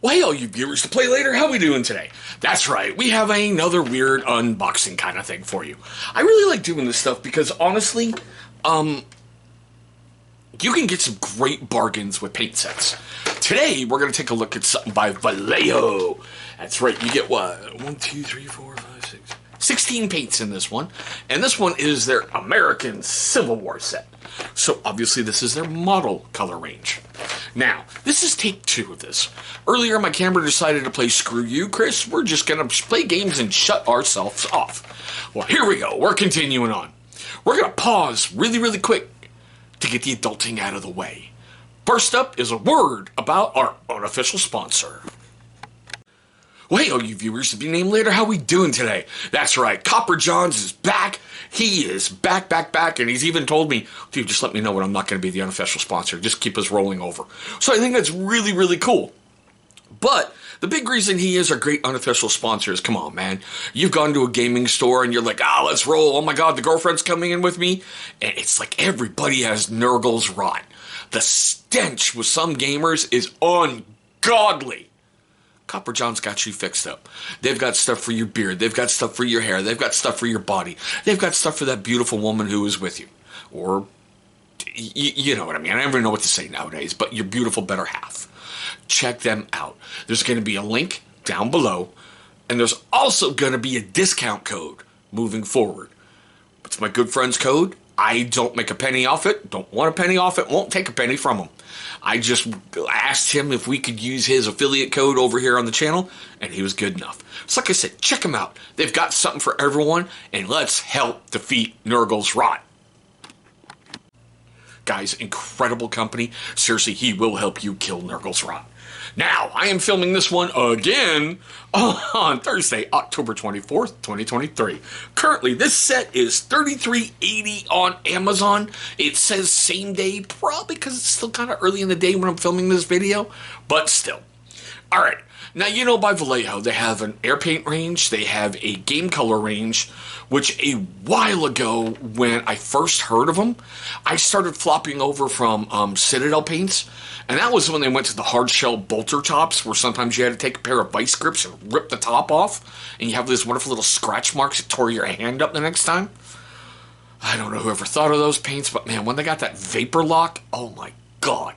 Well, hey, all you viewers to play later, how we doing today? That's right, we have another weird unboxing kind of thing for you. I really like doing this stuff because honestly, you can get some great bargains with paint sets. Today, we're going to take a look at something by Vallejo. That's right, you get what? 1, 2, 3, 4, 5, 6, 16 paints in this one. And this one is their American Civil War set. So obviously this is their model color range. Now, this is take 2 of this. Earlier, my camera decided to play screw you, Chris. We're just going to play games and shut ourselves off. Well, here we go. We're continuing on. We're going to pause really quick to get the adulting out of the way. First up is a word about our unofficial sponsor. Well, hey, all you viewers to be named later, how we doing today? That's right, Copper Johns is back. He is back, and he's even told me, dude, just let me know when I'm not going to be the unofficial sponsor. Just keep us rolling over. So I think that's really cool. But the big reason he is our great unofficial sponsor is, come on, man. You've gone to a gaming store and you're like, let's roll. Oh my God, the girlfriend's coming in with me. And it's like everybody has Nurgle's rot. The stench with some gamers is ungodly. Copper John's got you fixed up. They've got stuff for your beard. They've got stuff for your hair. They've got stuff for your body. They've got stuff for that beautiful woman who is with you. Or, you know what I mean. I don't even know what to say nowadays, but your beautiful better half. Check them out. There's going to be a link down below, and there's also going to be a discount code moving forward. It's my good friend's code. I don't make a penny off it. Don't want a penny off it. Won't take a penny from him. I just asked him if we could use his affiliate code over here on the channel, and he was good enough. So like I said, check them out. They've got something for everyone, and let's help defeat Nurgle's rot. Guys, incredible company. Seriously, he will help you kill Nurgle's rot. Now, I am filming this one again on Thursday, October 24th, 2023. Currently, this set is $33.80 on Amazon. It says same day, probably because it's still kind of early in the day when I'm filming this video, but still. All right. Now, you know, by Vallejo, they have an air paint range. They have a game color range, which a while ago, when I first heard of them, I started flopping over from Citadel paints. And that was when they went to the hard shell bolter tops, where sometimes you had to take a pair of vice grips and rip the top off. And you have these wonderful little scratch marks that tore your hand up the next time. I don't know whoever thought of those paints, but man, when they got that vapor lock, oh my God.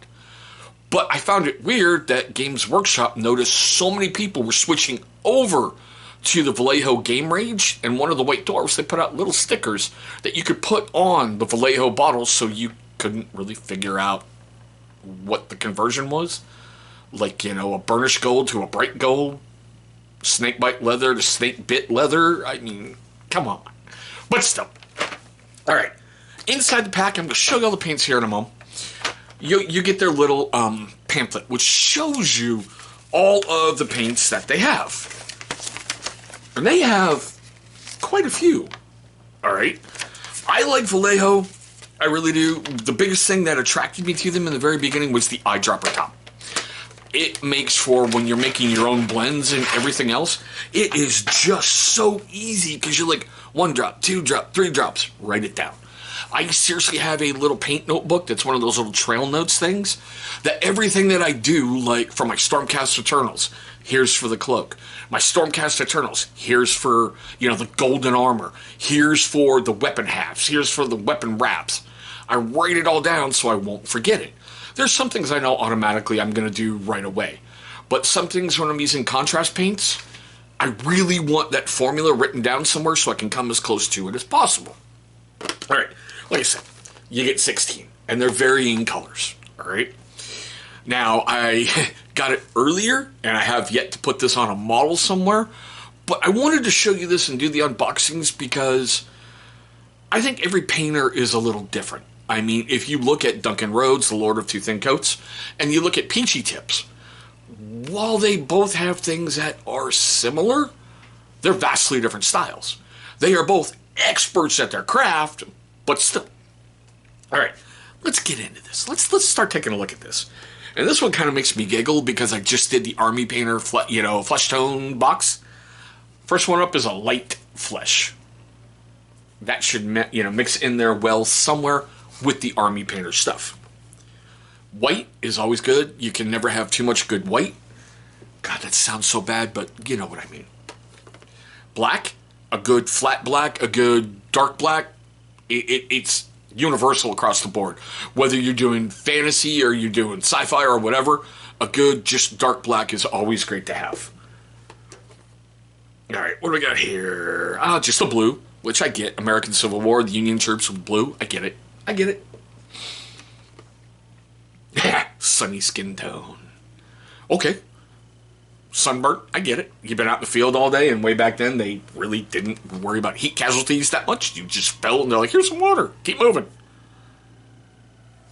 But I found it weird that Games Workshop noticed so many people were switching over to the Vallejo game range, and one of the white dwarfs, they put out little stickers that you could put on the Vallejo bottles so you couldn't really figure out what the conversion was. Like, you know, a burnished gold to a bright gold, snakebite leather to snake bit leather. I mean, come on. But still. All right. Inside the pack, I'm going to show you all the paints here in a moment. You get their little pamphlet, which shows you all of the paints that they have. And they have quite a few. All right. I like Vallejo. I really do. The biggest thing that attracted me to them in the very beginning was the eyedropper top. It makes for when you're making your own blends and everything else. It is just so easy because you're like 1 drop, 2 drop, 3 drops. Write it down. I seriously have a little paint notebook that's one of those little trail notes things that everything that I do, like for my Stormcast Eternals, here's for the cloak. My Stormcast Eternals, here's for, you know, the golden armor. Here's for the weapon halves. Here's for the weapon wraps. I write it all down so I won't forget it. There's some things I know automatically I'm going to do right away. But some things when I'm using contrast paints, I really want that formula written down somewhere so I can come as close to it as possible. All right. Like I said, you get 16, and they're varying colors, all right? Now, I got it earlier, and I have yet to put this on a model somewhere, but I wanted to show you this and do the unboxings because I think every painter is a little different. I mean, if you look at Duncan Rhodes, the Lord of Two Thin Coats, and you look at Peachy Tips, while they both have things that are similar, they're vastly different styles. They are both experts at their craft, but still. All right, let's get into this. Let's start taking a look at this. And this one kind of makes me giggle because I just did the Army Painter, flesh tone box. First one up is a light flesh. That should, mix in there well somewhere with the Army Painter stuff. White is always good. You can never have too much good white. God, that sounds so bad, but you know what I mean. Black, a good flat black, a good dark black, it's universal across the board. Whether you're doing fantasy or you're doing sci-fi or whatever, a good just dark black is always great to have. All right, what do we got here? Just a blue, which I get. American Civil War, the Union troops with blue. I get it. I get it. Sunny skin tone. Okay. Sunburnt, I get it. You've been out in the field all day, and way back then, they really didn't worry about heat casualties that much. You just fell, and they're like, here's some water. Keep moving.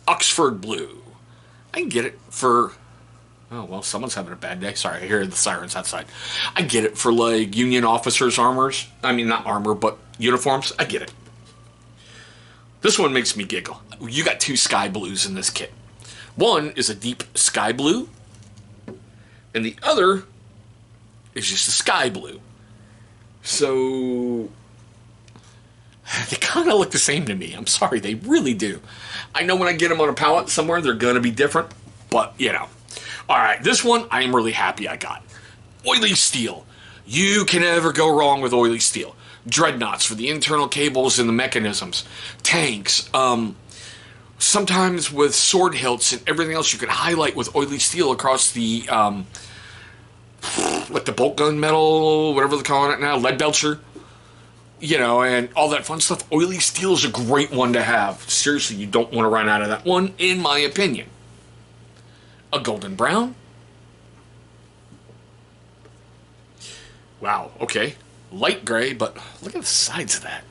Oxford blue. I can get it for... Oh, well, someone's having a bad day. Sorry, I hear the sirens outside. I get it for, like, Union officers' armors. I mean, not armor, but uniforms. I get it. This one makes me giggle. You got two sky blues in this kit. One is a deep sky blue, and the other is just a sky blue. So they kind of look the same to me. I'm sorry, they really do. I know when I get them on a pallet somewhere, they're going to be different, but you know. All right, this one I am really happy I got. Oily steel. You can never go wrong with oily steel. Dreadnoughts for the internal cables and the mechanisms. Tanks. Sometimes with sword hilts and everything else, you can highlight with oily steel across the, what, the bolt gun metal, whatever they're calling it now, lead belcher, you know, and all that fun stuff. Oily steel is a great one to have. Seriously, you don't want to run out of that one, in my opinion. A golden brown. Wow, okay. Light gray, but look at the sides of that.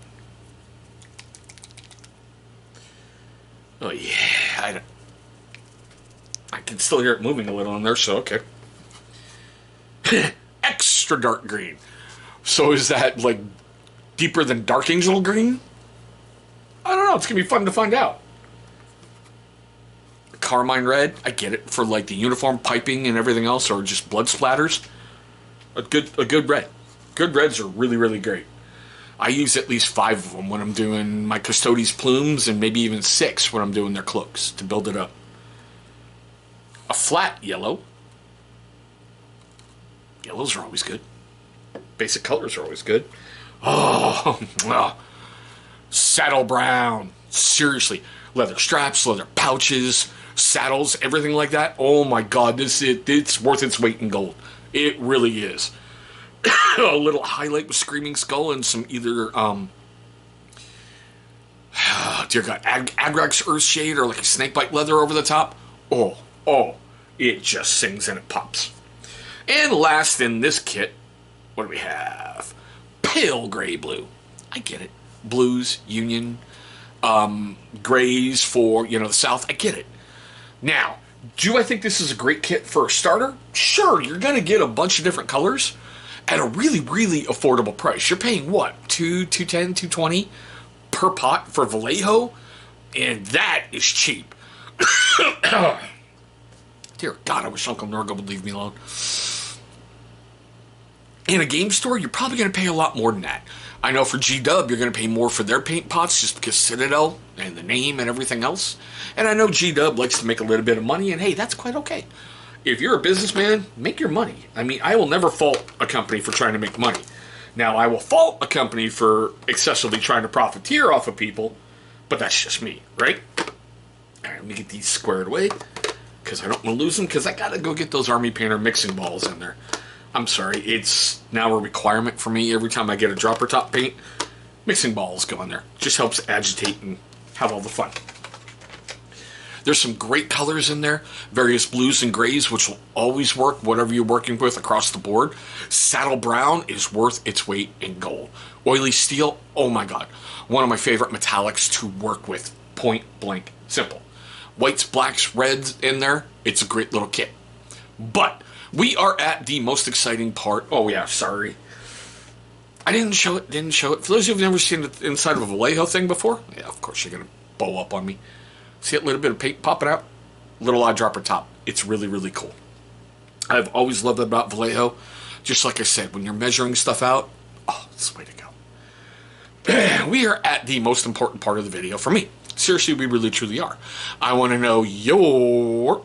Oh, yeah. I can still hear it moving a little in there, so okay. Extra dark green. So is that, like, deeper than Dark Angel green? I don't know. It's going to be fun to find out. Carmine red. I get it for, like, the uniform piping and everything else, or just blood splatters. A good red. Good reds are really, really great. I use at least 5 of them when I'm doing my Custodes plumes, and maybe even 6 when I'm doing their cloaks to build it up. A flat yellow. Yellows are always good. Basic colors are always good. Oh, saddle brown. Seriously. Leather straps, leather pouches, saddles, everything like that. Oh my God, it's worth its weight in gold. It really is. A little highlight with Screaming Skull and some either, dear God, Agrax Earthshade or like a snakebite leather over the top. Oh, it just sings and it pops. And last in this kit, what do we have? Pale gray blue. I get it. Blues, Union, grays for, you know, the South. I get it. Now, do I think this is a great kit for a starter? Sure, you're going to get a bunch of different colors at a really, really affordable price. You're paying what? $210, $220 per pot for Vallejo? And that is cheap. Dear God, I wish Uncle Nurgle would leave me alone. In a game store, you're probably going to pay a lot more than that. I know for G-Dub, you're going to pay more for their paint pots just because Citadel and the name and everything else. And I know G-Dub likes to make a little bit of money, and hey, that's quite okay. If you're a businessman, make your money. I mean, I will never fault a company for trying to make money. Now, I will fault a company for excessively trying to profiteer off of people, but that's just me, right? All right, let me get these squared away, because I don't want to lose them, because I got to go get those Army Painter mixing balls in there. I'm sorry, it's now a requirement for me every time I get a dropper top paint. Mixing balls go in there. Just helps agitate and have all the fun. There's some great colors in there. Various blues and grays, which will always work, whatever you're working with across the board. Saddle brown is worth its weight in gold. Oily steel, oh my God. One of my favorite metallics to work with. Point blank simple. Whites, blacks, reds in there. It's a great little kit. But we are at the most exciting part. Oh yeah, sorry. I didn't show it. For those of you who've never seen the inside of a Vallejo thing before, yeah, of course you're going to bow up on me. See that little bit of paint popping out? Little eyedropper top. It's really, really cool. I've always loved that about Vallejo. Just like I said, when you're measuring stuff out, oh, that's the way to go. We are at the most important part of the video for me. Seriously, we really, truly are. I want to know your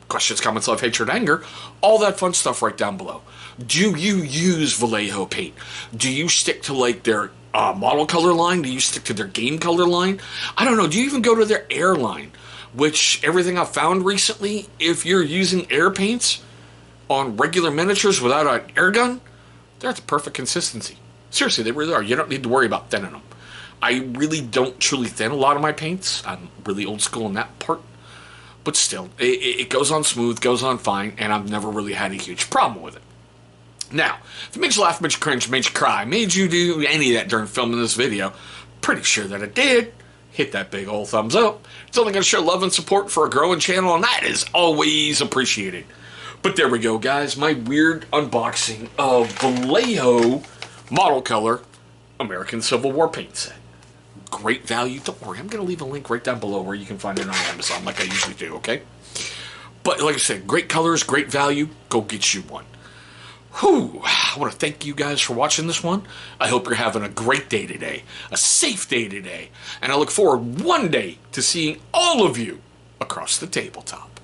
Questions, comments, love, hatred, anger, all that fun stuff right down below. Do you use Vallejo paint? Do you stick to like their model color line? Do you stick to their game color line? I don't know. Do you even go to their air line? Which, everything I've found recently, if you're using air paints on regular miniatures without an air gun, they're at the perfect consistency. Seriously, they really are. You don't need to worry about thinning them. I really don't truly thin a lot of my paints. I'm really old school in that part. But still, it goes on smooth, goes on fine, and I've never really had a huge problem with it. Now, if it makes you laugh, made you cringe, made you cry, made you do any of that during filming this video, pretty sure that it did, hit that big old thumbs up. It's only going to show love and support for a growing channel, and that is always appreciated. But there we go, guys. My weird unboxing of Vallejo model color American Civil War paint set. Great value. Don't worry, I'm going to leave a link right down below where you can find it on Amazon like I usually do, okay? But like I said, great colors, great value. Go get you one. Whew. I want to thank you guys for watching this one. I hope you're having a great day today, a safe day today, and I look forward one day to seeing all of you across the tabletop.